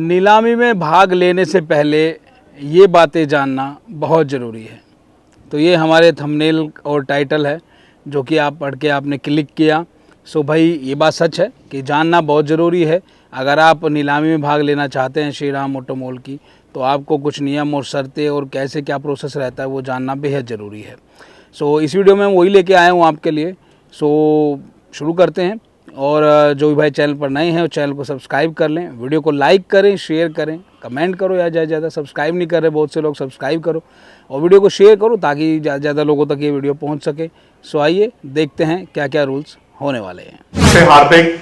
नीलामी में भाग लेने से पहले ये बातें जानना बहुत ज़रूरी है। तो ये हमारे थंबनेल और टाइटल है जो कि आप पढ़ के आपने क्लिक किया। सो भाई ये बात सच है कि जानना बहुत ज़रूरी है। अगर आप नीलामी में भाग लेना चाहते हैं श्री राम ऑटोमॉल की, तो आपको कुछ नियम और शर्तें और कैसे क्या प्रोसेस रहता है वो जानना बेहद ज़रूरी है। सो इस वीडियो में वही लेके आया हूँ आपके लिए। सो शुरू करते हैं। और जो भी भाई चैनल पर नए हैं वो चैनल को सब्सक्राइब कर लें, वीडियो को लाइक करें, शेयर करें, कमेंट करो या ज़्यादा सब्सक्राइब नहीं कर रहे बहुत से लोग, सब्सक्राइब करो और वीडियो को शेयर करो ताकि ज़्यादा लोगों तक ये वीडियो पहुंच सके। सो आइए देखते हैं क्या क्या रूल्स होने वाले हैं। से हार्दिक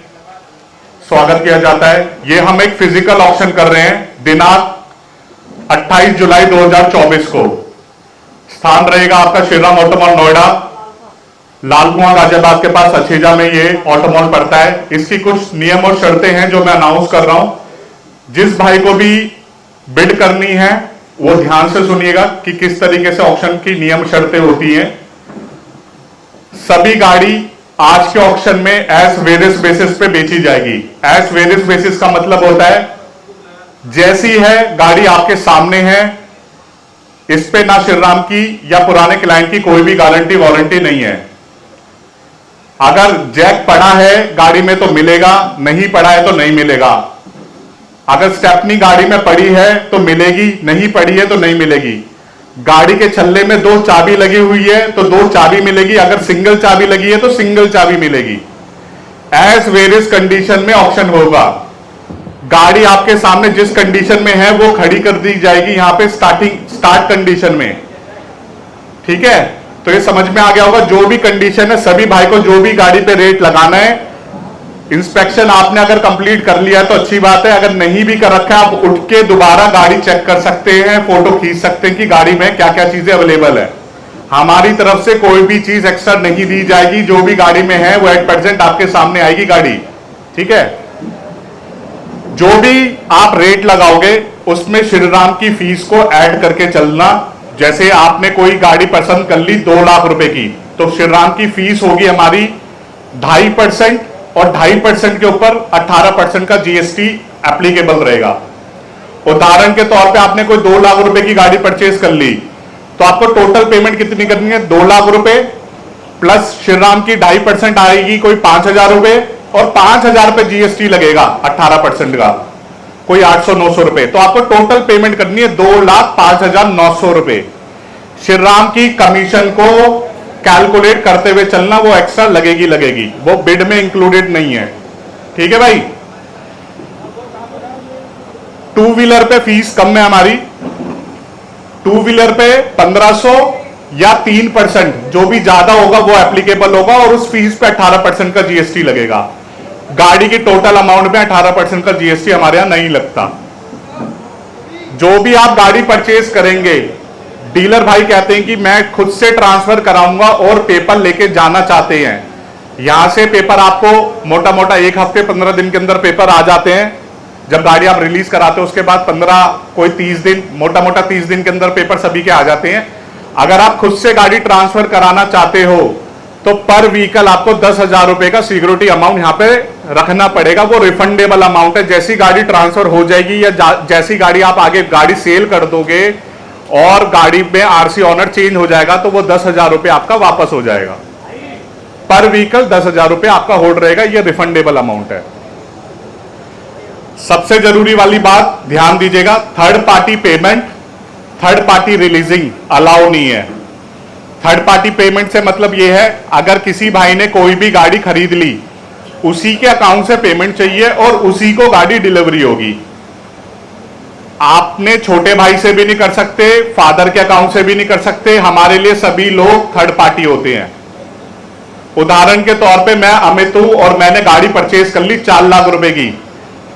स्वागत किया जाता है। ये हम एक फिजिकल ऑक्शन कर रहे हैं दिनांक 28 जुलाई 2024 को। स्थान रहेगा आपका श्री राम ऑटोमॉल नोएडा, लाल कुआं गाजियाबाद के पास अछेजा में ये ऑटोमॉल पड़ता है। इसकी कुछ नियम और शर्तें हैं जो मैं अनाउंस कर रहा हूं। जिस भाई को भी बिड करनी है वो ध्यान से सुनिएगा कि किस तरीके से ऑक्शन की नियम शर्तें होती हैं। सभी गाड़ी आज के ऑक्शन में एज वेरियस बेसिस पे बेची जाएगी। एज वेरियस बेसिस का मतलब होता है जैसी है गाड़ी आपके सामने है, इस पे ना श्री राम की या पुराने क्लाइंट की कोई भी गारंटी वारंटी नहीं है। अगर जैक पड़ा है गाड़ी में तो मिलेगा, नहीं पड़ा है तो नहीं मिलेगा। अगर स्टेपनी गाड़ी में पड़ी है तो मिलेगी, नहीं पड़ी है तो नहीं मिलेगी। गाड़ी के छल्ले में 2 चाबी लगी हुई है तो 2 चाबी मिलेगी, अगर सिंगल चाबी लगी है तो सिंगल चाबी मिलेगी। एज वेरियस कंडीशन में ऑक्शन होगा। गाड़ी आपके सामने जिस कंडीशन में है वो खड़ी कर दी जाएगी यहां पे स्टार्ट कंडीशन में। ठीक है, तो ये समझ में आ गया होगा। जो भी कंडीशन है सभी भाई को जो भी गाड़ी पे रेट लगाना है, इंस्पेक्शन आपने अगर कंप्लीट कर लिया तो अच्छी बात है। अगर नहीं भी कर रखा है आप उठ के दोबारा गाड़ी चेक कर सकते हैं, फोटो खींच सकते हैं कि गाड़ी में क्या क्या चीजें अवेलेबल है। हमारी तरफ से कोई भी चीज एक्स्ट्रा नहीं दी जाएगी। जो भी गाड़ी में है वो 8% आपके सामने आएगी गाड़ी। ठीक है, जो भी आप रेट लगाओगे उसमें श्री राम की फीस को ऐड करके चलना। जैसे आपने कोई गाड़ी पसंद कर ली 2 लाख रुपए की, तो श्री राम की फीस होगी हमारी 2.5% और 2.5% के ऊपर 18% का जीएसटी एप्लीकेबल रहेगा। उदाहरण के तौर पे आपने कोई 2 लाख रुपए की गाड़ी परचेज कर ली तो आपको टोटल पेमेंट कितनी करनी है? 2 लाख रुपए प्लस श्री राम की 2.5% आएगी कोई 5,000 रुपए और 5,000 पे जीएसटी लगेगा 18% का, कोई 800-900 रुपए। तो आपको टोटल पेमेंट करनी है 2,05,900 रुपए। श्री राम की कमीशन को कैलकुलेट करते हुए चलना, वो एक्स्ट्रा लगेगी, वो बिड में इंक्लूडेड नहीं है। ठीक है भाई। 2 व्हीलर पे फीस कम है हमारी। 2 व्हीलर पे 1500 या 3%, जो भी ज्यादा होगा वो एप्लीकेबल होगा और उस फीस पे 18% का जीएसटी लगेगा। गाड़ी की टोटल अमाउंट में 18% का जीएसटी हमारे यहां नहीं लगता। जो भी आप गाड़ी परचेज करेंगे, डीलर भाई कहते हैं कि मैं खुद से ट्रांसफर कराऊंगा और पेपर लेके जाना चाहते हैं। यहां से पेपर आपको मोटा मोटा 1 हफ्ते 15 दिन के अंदर पेपर आ जाते हैं। जब गाड़ी आप रिलीज कराते हो उसके बाद 15 कोई 30 दिन, मोटा मोटा 30 दिन के अंदर पेपर सभी के आ जाते हैं। अगर आप खुद से गाड़ी ट्रांसफर कराना चाहते हो तो पर व्हीकल आपको 10,000 रुपए का सिक्योरिटी अमाउंट यहां पे रखना पड़ेगा। वो रिफंडेबल अमाउंट है। जैसी गाड़ी ट्रांसफर हो जाएगी या जैसी गाड़ी आप आगे गाड़ी सेल कर दोगे और गाड़ी में आरसी ऑनर चेंज हो जाएगा तो वो 10,000 रुपए आपका वापस हो जाएगा। पर व्हीकल 10,000 रुपए आपका होल्ड रहेगा। ये रिफंडेबल अमाउंट है। सबसे जरूरी वाली बात ध्यान दीजिएगा, third party payment, third party releasing allow नहीं है। थर्ड पार्टी पेमेंट से मतलब यह है अगर किसी भाई ने कोई भी गाड़ी खरीद ली, उसी के अकाउंट से पेमेंट चाहिए और उसी को गाड़ी डिलीवरी होगी। आपने छोटे भाई से भी नहीं कर सकते, फादर के अकाउंट से भी नहीं कर सकते। हमारे लिए सभी लोग थर्ड पार्टी होते हैं। उदाहरण के तौर पे मैं अमित हूं और मैंने गाड़ी परचेज कर ली 4 लाख रुपए की,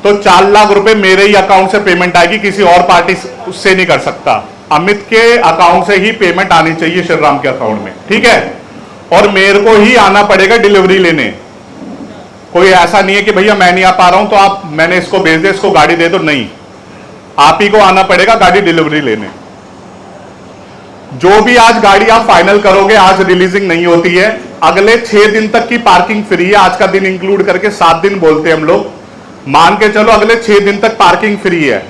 तो 4 लाख रुपए मेरे ही अकाउंट से पेमेंट आएगी, किसी और पार्टी उससे नहीं कर सकता। अमित के अकाउंट से ही पेमेंट आनी चाहिए श्री राम के अकाउंट में। ठीक है, और मेरे को ही आना पड़ेगा डिलीवरी लेने। कोई ऐसा नहीं है कि भैया मैं नहीं आ पा रहा हूं तो आप मैंने इसको भेज दे, इसको गाड़ी दे दो, नहीं, आप ही को आना पड़ेगा गाड़ी डिलीवरी लेने। जो भी आज गाड़ी आप फाइनल करोगे, आज रिलीजिंग नहीं होती है। अगले 6 दिन तक की पार्किंग फ्री है। आज का दिन इंक्लूड करके 7 दिन बोलते हैं हम लोग। मान के चलो अगले 6 दिन तक पार्किंग फ्री है।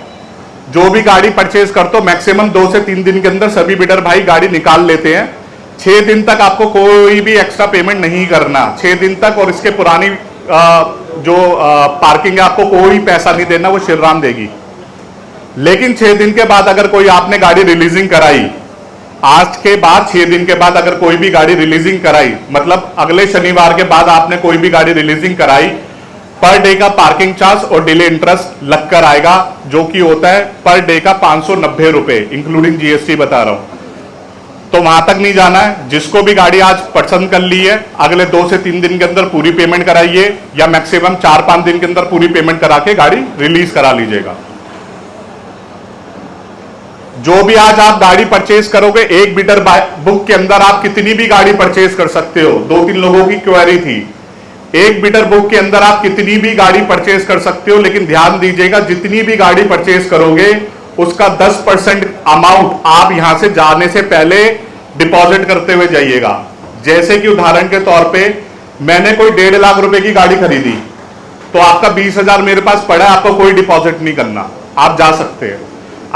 जो भी गाड़ी परचेज करते हो मैक्सिमम 2 से 3 दिन के अंदर सभी बिडर भाई गाड़ी निकाल लेते हैं। 6 दिन तक आपको कोई भी एक्स्ट्रा पेमेंट नहीं करना, 6 दिन तक। और इसके पुरानी जो पार्किंग है आपको कोई पैसा नहीं देना, वो श्रीराम देगी। लेकिन 6 दिन के बाद अगर कोई आपने गाड़ी रिलीजिंग कराई, आज के बाद 6 दिन के बाद अगर कोई भी गाड़ी रिलीजिंग कराई, मतलब अगले शनिवार के बाद आपने कोई भी गाड़ी रिलीजिंग कराई, पर डे का पार्किंग चार्ज और डिले इंटरेस्ट लगकर आएगा, जो कि होता है पर डे का 590 रुपए इंक्लूडिंग जीएसटी बता रहा हूं। तो वहां तक नहीं जाना है। जिसको भी गाड़ी आज पसंद कर ली है, अगले 2 से 3 दिन के अंदर पूरी पेमेंट कराइए, या मैक्सिमम 4-5 दिन के अंदर पूरी पेमेंट करा के गाड़ी रिलीज करा लीजिएगा। जो भी आज आप गाड़ी परचेज करोगे, एक बिडर बुक के अंदर आप कितनी भी गाड़ी परचेज कर सकते हो। 2-3 लोगों की क्वेरी थी, एक बिडर बुक के अंदर आप कितनी भी गाड़ी परचेज कर सकते हो, लेकिन ध्यान दीजिएगा जितनी भी गाड़ी परचेज करोगे उसका 10% अमाउंट आप यहां से जाने से पहले डिपॉजिट करते हुए जाइएगा। जैसे कि उदाहरण के तौर पे मैंने कोई 1.5 लाख रुपए की गाड़ी खरीदी, तो आपका 20,000 मेरे पास पड़ा है, आपको कोई डिपॉजिट नहीं करना, आप जा सकते हैं।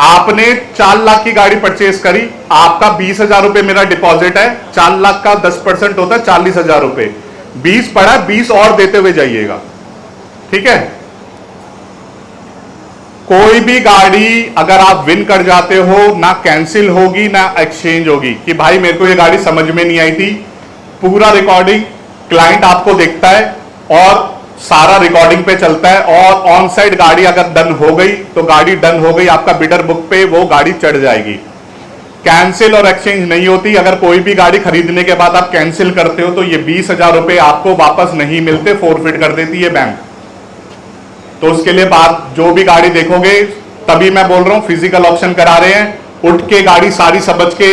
आपने 4 लाख की गाड़ी परचेज करी, आपका 20,000 रुपए मेरा डिपॉजिट है, 4 लाख का 10% होता है 40,000 रुपए, 20 पड़ा, 20 और देते हुए जाइएगा। ठीक है। कोई भी गाड़ी अगर आप विन कर जाते हो, ना कैंसिल होगी ना एक्सचेंज होगी कि भाई मेरे को ये गाड़ी समझ में नहीं आई थी। पूरा रिकॉर्डिंग क्लाइंट आपको देखता है और सारा रिकॉर्डिंग पे चलता है, और ऑन साइड गाड़ी अगर डन हो गई तो गाड़ी डन हो गई, आपका बिडर बुक पे वो गाड़ी चढ़ जाएगी। कैंसिल और एक्सचेंज नहीं होती। अगर कोई भी गाड़ी खरीदने के बाद आप कैंसिल करते हो तो ये 20,000 रुपए आपको वापस नहीं मिलते, फोरफिट कर देती है बैंक। तो उसके लिए बात, जो भी गाड़ी देखोगे, तभी मैं बोल रहा हूं फिजिकल ऑप्शन करा रहे हैं, उठ के गाड़ी सारी समझ के,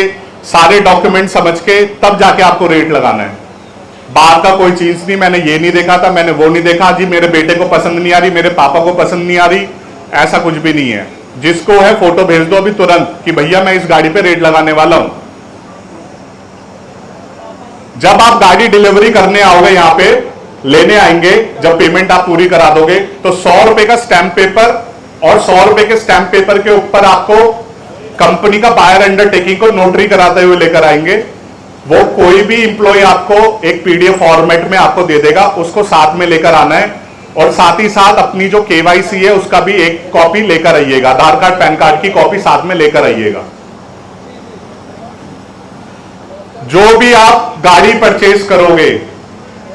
सारे डॉक्यूमेंट समझ के तब जाके आपको रेट लगाना है। बाहर का कोई चीज नहीं, मैंने ये नहीं देखा था, मैंने वो नहीं देखा, जी मेरे बेटे को पसंद नहीं आ रही, मेरे पापा को पसंद नहीं आ रही, ऐसा कुछ भी नहीं है। जिसको है फोटो भेज दो अभी तुरंत कि भैया मैं इस गाड़ी पे रेट लगाने वाला हूं। जब आप गाड़ी डिलीवरी करने आओगे, यहां पे लेने आएंगे, जब पेमेंट आप पूरी करा दोगे तो 100 रुपए का स्टैंप पेपर, और 100 रुपए के स्टैंप पेपर के ऊपर आपको कंपनी का बायर अंडरटेकिंग को नोटरी कराते हुए लेकर आएंगे। वो कोई भी इंप्लॉय आपको एक पीडीएफ फॉर्मेट में आपको दे देगा, उसको साथ में लेकर आना है। और साथ ही साथ अपनी जो केवाईसी है उसका भी एक कॉपी लेकर आइएगा, आधार कार्ड पैन कार्ड की कॉपी साथ में लेकर आइएगा। जो भी आप गाड़ी परचेज करोगे,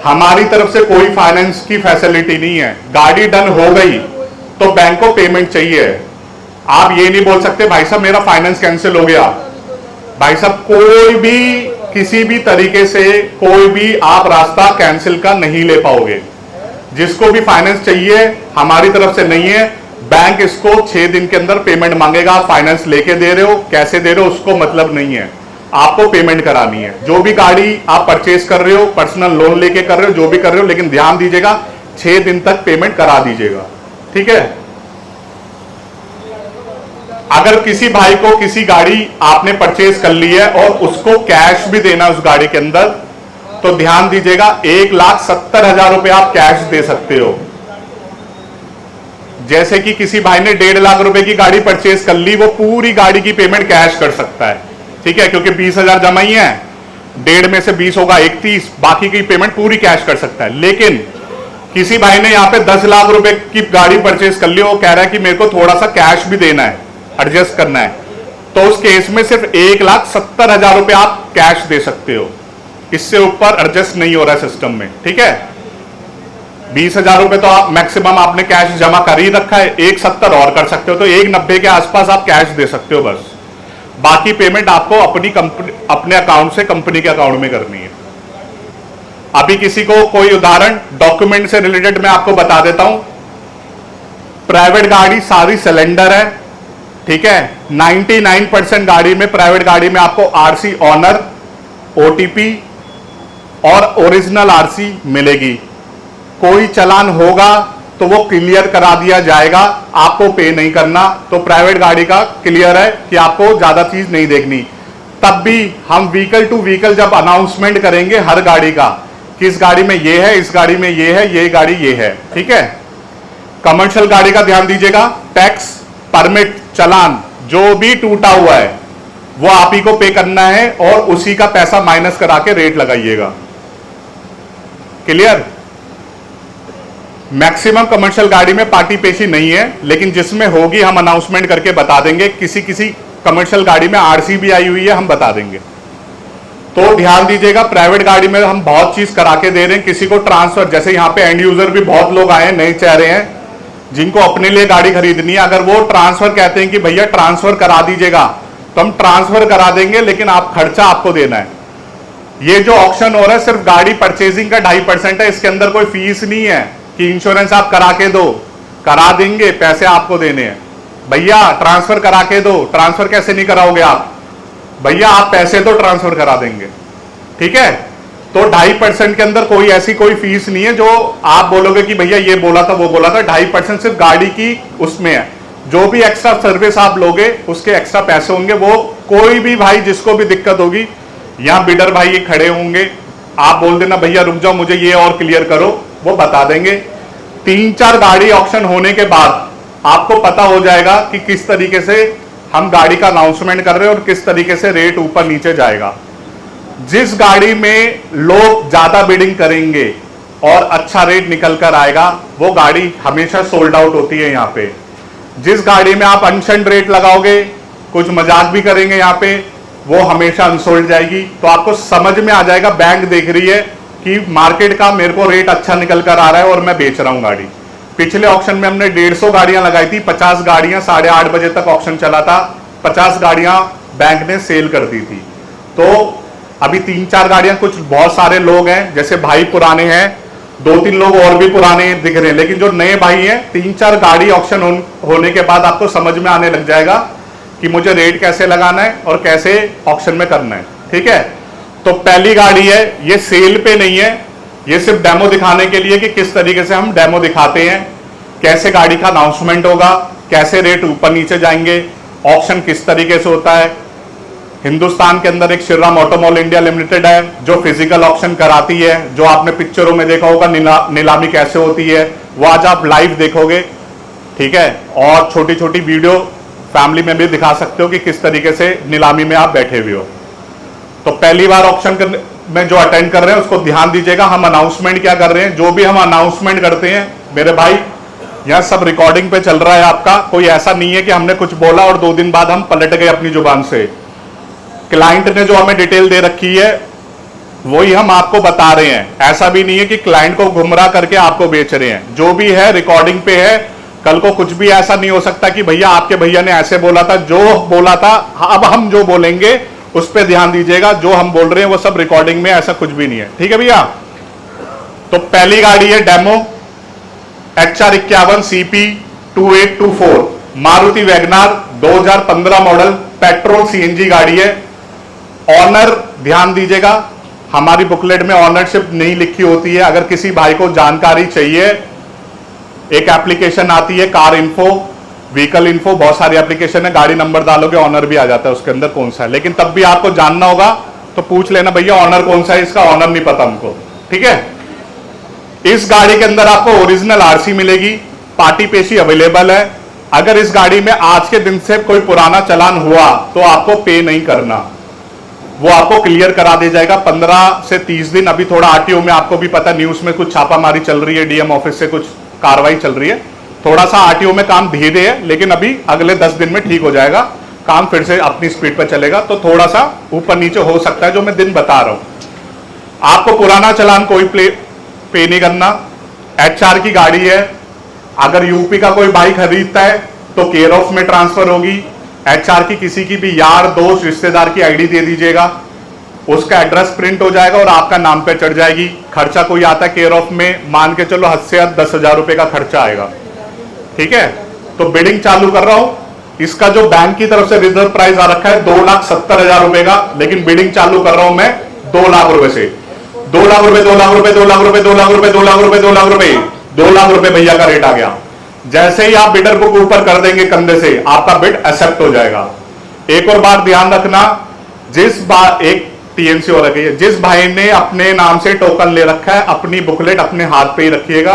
हमारी तरफ से कोई फाइनेंस की फैसिलिटी नहीं है। गाड़ी डन हो गई तो बैंक को पेमेंट चाहिए। आप ये नहीं बोल सकते भाई साहब मेरा फाइनेंस कैंसिल हो गया। भाई साहब कोई भी किसी भी तरीके से कोई भी आप रास्ता कैंसिल का नहीं ले पाओगे। जिसको भी फाइनेंस चाहिए हमारी तरफ से नहीं है, बैंक इसको 6 दिन के अंदर पेमेंट मांगेगा। आप फाइनेंस लेके दे रहे हो, कैसे दे रहे हो उसको मतलब नहीं है, आपको पेमेंट करानी है। जो भी गाड़ी आप परचेज कर रहे हो, पर्सनल लोन लेके कर रहे हो, जो भी कर रहे हो, लेकिन ध्यान दीजिएगा 6 दिन तक पेमेंट करा दीजिएगा। ठीक है। अगर किसी भाई को किसी गाड़ी आपने परचेज कर ली है और उसको कैश भी देना उस गाड़ी के अंदर, तो ध्यान दीजिएगा 1,70,000 रुपए आप कैश दे सकते हो। जैसे कि किसी भाई ने 1.5 लाख रुपए की गाड़ी परचेज कर ली, वो पूरी गाड़ी की पेमेंट कैश कर सकता है। ठीक है, क्योंकि 20,000 जमा ही है, 1.5 में से 20 होगा 31, बाकी की पेमेंट पूरी कैश कर सकता है। लेकिन किसी भाई ने यहां पे 10 लाख रुपए की गाड़ी परचेज कर ली, वो कह रहा है कि मेरे को थोड़ा सा कैश भी देना है, एडजस्ट करना है, तो उस केस में सिर्फ 1,70,000 रुपए आप कैश दे सकते हो। इससे ऊपर एडजस्ट नहीं हो रहा है सिस्टम में। ठीक है, 20,000 रुपए तो आप मैक्सिमम आपने कैश जमा कर ही रखा है, 1,70 और कर सकते हो, तो 1,90 के आसपास आप कैश दे सकते हो बस। बाकी पेमेंट आपको अपनी कंपनी अपने अकाउंट से कंपनी के अकाउंट में करनी है। अभी किसी को कोई उदाहरण डॉक्यूमेंट से रिलेटेड मैं आपको बता देता हूं। प्राइवेट गाड़ी सारी सिलेंडर है। ठीक है, 99% गाड़ी में, प्राइवेट गाड़ी में आपको आरसी ऑनर, ओटीपी और ओरिजिनल आरसी मिलेगी। कोई चालान होगा तो वो क्लियर करा दिया जाएगा, आपको पे नहीं करना। तो प्राइवेट गाड़ी का क्लियर है कि आपको ज्यादा चीज नहीं देखनी। तब भी हम व्हीकल टू व्हीकल जब अनाउंसमेंट करेंगे हर गाड़ी का कि इस गाड़ी में ये है, इस गाड़ी में ये है, ये गाड़ी ये है। ठीक है, कमर्शियल गाड़ी का ध्यान दीजिएगा, टैक्स, परमिट, चालान जो भी टूटा हुआ है वो आप ही को पे करना है और उसी का पैसा माइनस करा के रेट लगाइएगा। क्लियर? मैक्सिमम कमर्शियल गाड़ी में पार्टी पेशी नहीं है, लेकिन जिसमें होगी हम अनाउंसमेंट करके बता देंगे। किसी किसी कमर्शियल गाड़ी में आरसी भी आई हुई है, हम बता देंगे। तो ध्यान दीजिएगा, प्राइवेट गाड़ी में हम बहुत चीज करा के दे रहे हैं। किसी को ट्रांसफर, जैसे यहां पे एंड यूजर भी बहुत लोग आए हैं, नए चेहरे हैं जिनको अपने लिए गाड़ी खरीदनी है। अगर वो ट्रांसफर कहते हैं कि भैया ट्रांसफर करा दीजिएगा, तो हम ट्रांसफर करा देंगे, लेकिन आप खर्चा आपको देना है। ये जो ऑक्शन हो रहा है सिर्फ गाड़ी परचेजिंग का 2.5% है, इसके अंदर कोई फीस नहीं है कि इंश्योरेंस आप करा के दो, करा देंगे, पैसे आपको देने हैं। भैया ट्रांसफर करा के दो, ट्रांसफर कैसे नहीं कराओगे आप? भैया आप पैसे तो ट्रांसफर करा देंगे, ठीक है? तो 2.5% के अंदर कोई ऐसी कोई फीस नहीं है जो आप बोलोगे कि भैया ये बोला था वो बोला था। 2.5% सिर्फ गाड़ी की उसमें है। जो भी एक्स्ट्रा सर्विस आप लोगे उसके एक्स्ट्रा पैसे होंगे। वो कोई भी भाई जिसको भी दिक्कत होगी, यहां बिडर भाई ये खड़े होंगे, आप बोल देना भैया रुक जाओ मुझे ये और क्लियर करो, वो बता देंगे। 3-4 गाड़ी ऑक्शन होने के बाद आपको पता हो जाएगा कि किस तरीके से हम गाड़ी का अनाउंसमेंट कर रहे हैं और किस तरीके से रेट ऊपर नीचे जाएगा। जिस गाड़ी में लोग ज्यादा बिडिंग करेंगे और अच्छा रेट निकल कर आएगा, वो गाड़ी हमेशा सोल्ड आउट होती है। यहाँ पे जिस गाड़ी में आप अनशंड रेट लगाओगे, कुछ मजाक भी करेंगे यहाँ पे, वो हमेशा अनसोल्ड जाएगी। तो आपको समझ में आ जाएगा, बैंक देख रही है कि मार्केट का मेरे को रेट अच्छा निकल कर आ रहा है और मैं बेच रहा हूं गाड़ी। पिछले ऑक्शन में हमने 150 गाड़ियां लगाई थी, 50 गाड़ियां 8:30 बजे तक ऑक्शन चला था, 50 गाड़ियां बैंक ने सेल कर दी थी। तो अभी 3-4 गाड़ियां, कुछ बहुत सारे लोग हैं जैसे भाई पुराने हैं, 2-3 लोग और भी पुराने दिख रहे हैं, लेकिन जो नए भाई हैं 3-4 गाड़ी ऑक्शन होने के बाद आपको समझ में आने लग जाएगा कि मुझे रेट कैसे लगाना है और कैसे ऑक्शन में करना है, ठीक है? तो पहली गाड़ी है, ये सेल पे नहीं है, ये सिर्फ डेमो दिखाने के लिए कि किस तरीके से हम डेमो दिखाते हैं, कैसे गाड़ी का अनाउंसमेंट होगा, कैसे रेट ऊपर नीचे जाएंगे, ऑक्शन किस तरीके से होता है। हिंदुस्तान के अंदर एक श्रीराम ऑटोमोबाइल इंडिया लिमिटेड है जो फिजिकल ऑक्शन कराती है, जो आपने पिक्चरों में देखा होगा नीलामी कैसे होती है, वो आज आप लाइव देखोगे, ठीक है? और छोटी छोटी वीडियो फैमिली में भी दिखा सकते हो कि किस तरीके से नीलामी में आप बैठे हुए हो। तो पहली बार ऑक्शन में जो अटेंड कर रहे हैं उसको ध्यान दीजिएगा, हम अनाउंसमेंट क्या कर रहे हैं। जो भी हम अनाउंसमेंट करते हैं मेरे भाई, यह सब रिकॉर्डिंग पे चल रहा है आपका। कोई ऐसा नहीं है कि हमने कुछ बोला और 2 दिन बाद हम पलट गए अपनी जुबान से। क्लाइंट ने जो हमें डिटेल दे रखी है वही हम आपको बता रहे हैं। ऐसा भी नहीं है कि क्लाइंट को गुमराह करके आपको बेच रहे हैं। जो भी है रिकॉर्डिंग पे है, कल को कुछ भी ऐसा नहीं हो सकता कि भैया आपके भैया ने ऐसे बोला था, जो बोला था। अब हम जो बोलेंगे उस पर ध्यान दीजिएगा, जो हम बोल रहे हैं वो सब रिकॉर्डिंग में, ऐसा कुछ भी नहीं है, ठीक है भैया? तो पहली गाड़ी है demo HR51 CP 2824 Maruti WagonR 2015 model, petrol CNG गाड़ी है। ऑनर ध्यान दीजिएगा, हमारी बुकलेट में ऑनरशिप नहीं लिखी होती है। अगर किसी भाई को जानकारी चाहिए, एक एप्लीकेशन आती है कार इन्फो, व्हीकल इन्फो, बहुत सारी एप्लीकेशन है, गाड़ी नंबर डालोगे ऑनर भी आ जाता है उसके अंदर कौन सा है। लेकिन तब भी आपको जानना होगा तो पूछ लेना भैया ऑनर कौन सा है, इसका ऑनर नहीं पता हमको, ठीक है? इस गाड़ी के अंदर आपको ओरिजिनल आरसी मिलेगी, पार्टी पेशी अवेलेबल है। अगर इस गाड़ी में आज के दिन से कोई पुराना चालान हुआ तो आपको पे नहीं करना, वो आपको क्लियर करा दे जाएगा 15 से 30 दिन। अभी थोड़ा आरटीओ में आपको भी पता, न्यूज में कुछ छापामारी चल रही है, डीएम ऑफिस से कुछ कार्रवाई चल रही है, थोड़ा सा आरटीओ में काम धीरे है, लेकिन अभी अगले 10 दिन में ठीक हो जाएगा, काम फिर से अपनी स्पीड पर चलेगा। तो थोड़ा सा ऊपर नीचे हो सकता है, जो मैं दिन बता रहा हूं। आपको पुराना चालान कोई पे नहीं करना। HR की गाड़ी है, अगर यूपी का कोई बाइक खरीदता है तो केयर ऑफ में ट्रांसफर होगी। HR की किसी की भी यार दोस्त रिश्तेदार की आईडी दे दीजिएगा, उसका एड्रेस प्रिंट हो जाएगा और आपका नाम पे चढ़ जाएगी। खर्चा कोई आता है केयर ऑफ में, मान के चलो 8 से 10,000 रुपए का खर्चा आएगा, ठीक है? तो बिडिंग चालू कर रहा हूं। इसका जो बैंक की तरफ से रिजर्व प्राइस आ रखा है 2,70,000 रुपए का, लेकिन बिडिंग चालू कर रहा हूं मैं 2 लाख रुपए से। 2 लाख रुपए, 2 लाख रुपए, 2 लाख रुपए, 2 लाख रुपए, 2 लाख रुपए, 2 लाख रुपए, 2 लाख रुपए भैया का रेट आ गया। जैसे ही आप बिडर बुक ऊपर कर देंगे कंधे से, आपका बिड एक्सेप्ट हो जाएगा। एक और बात ध्यान रखना, जिस बार एक टीएनसी हो रखी है, जिस भाई ने अपने नाम से टोकन ले रखा है, अपनी बुकलेट अपने हाथ पे ही रखिएगा,